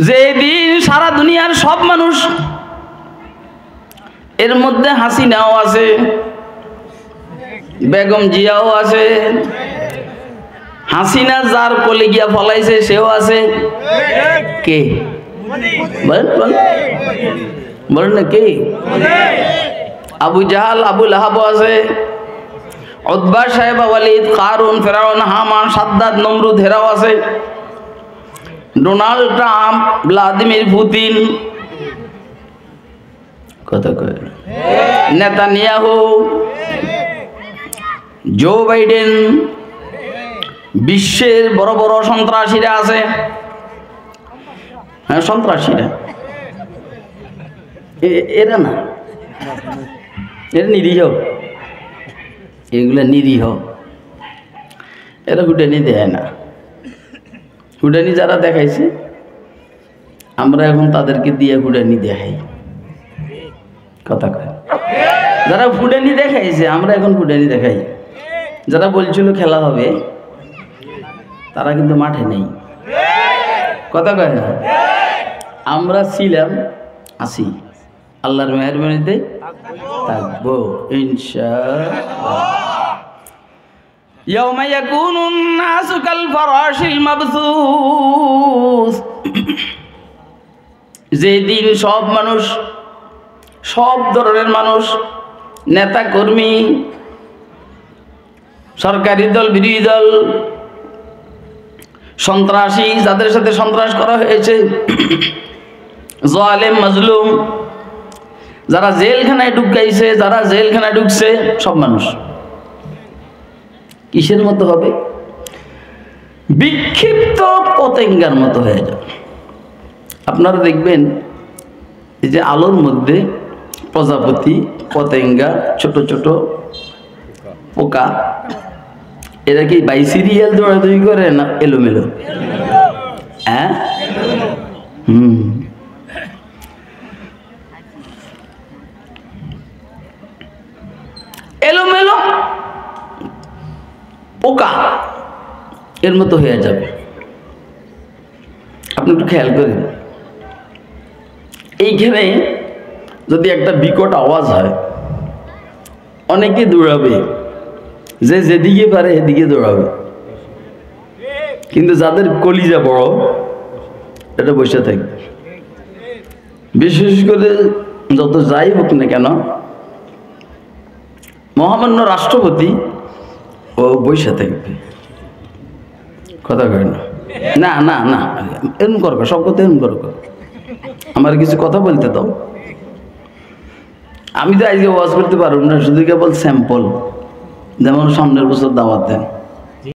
যেদিন সারা দুনিয়ার সব মানুষ, এর মধ্যে হাসিনাও আছে, বেগম জিয়াও আছে, হাসিনা যার কোলে গিয়া ফলাইছে সেও আছে। কে বলেন না কে? আবু জাহাল আবু লাহাব আছে, উতবা সাহেবা ওয়ালিদ, কারুন, ফেরাউন, হামান, সাদ্দাত, নমরুদ, হেরাও আছে, ডোনাল্ড ট্রাম্প, ভ্লাদিমির পুতিন, কথা কয়, নেতানিয়াহু, জো বাইডেন, বিশ্বের বড় বড় সন্ত্রাসীরা আছে। হ্যাঁ, সন্ত্রাসীরা এরা না, এরা নিরীহ, এগুলো নিরীহ, এরা হুডানি দেয় না। হুডানি যারা দেখাইছে আমরা এখন তাদেরকে দিয়ে হুডানি দেখাই, কথা কয়। যারা হুডানি দেখাইছে আমরা এখন হুডানি দেখাই। যারা বলছিল খেলা হবে তারা কিন্তু মাঠে নেই, কথা কয় না। আমরা ছিলাম, আছি, আল্লাহর মেহেরবানিতে থাকবো ইনশাআল্লাহ। ইয়াউমা ইয়াকুনুন নাসু কাল ফারাশিল মাবসুস, যেদিন সব মানুষ, সব ধরনের মানুষ, নেতা কর্মী, সরকারি দল, বিরোধী দল, সন্ত্রাসী, যাদের সাথে সন্ত্রাস করা হয়েছে, জালেম মাজলুম, যারা জেলখানায় ঢুকাইছে, যারা জেলখানায় ঢুকছে, সব মানুষ কিসের মতো হবে? বিক্ষিপ্ত পতেঙ্গার মতো হয়ে যাবে। আপনারা দেখবেন এই যে আলোর মধ্যে প্রজাপতি, পতেঙ্গা, ছোট ছোট পোকা, এরা কি বাই সিরিয়াল দৌড়াদৌড়ি করে না এলোমেলো? হ্যাঁ, এলোমেলো পোকা এর মতো হয়ে যাবে। আপনি একটু খেয়াল করেন, এইখানে যদি একটা বিকট আওয়াজ হয় অনেকে দৌড়াবে, যে যেদিকে পারে এদিকে দৌড়াবে, কিন্তু যাদের কলিজা বড় এটা বসে থাকবে। বিশেষ করে যত যাই হোক না কেন, মহামান্য রাষ্ট্রপতি ও বসে থাকবে, কথা কয় না। না না না, এরম করবে, সব কথা এরম করবে। আমার কিছু কথা বলতে দাও। আমি তো আজকে ওয়াজ করতে পারব না, শুধু কেবল স্যাম্পল, যেমন সামনের বছর দাওয়াত দেন।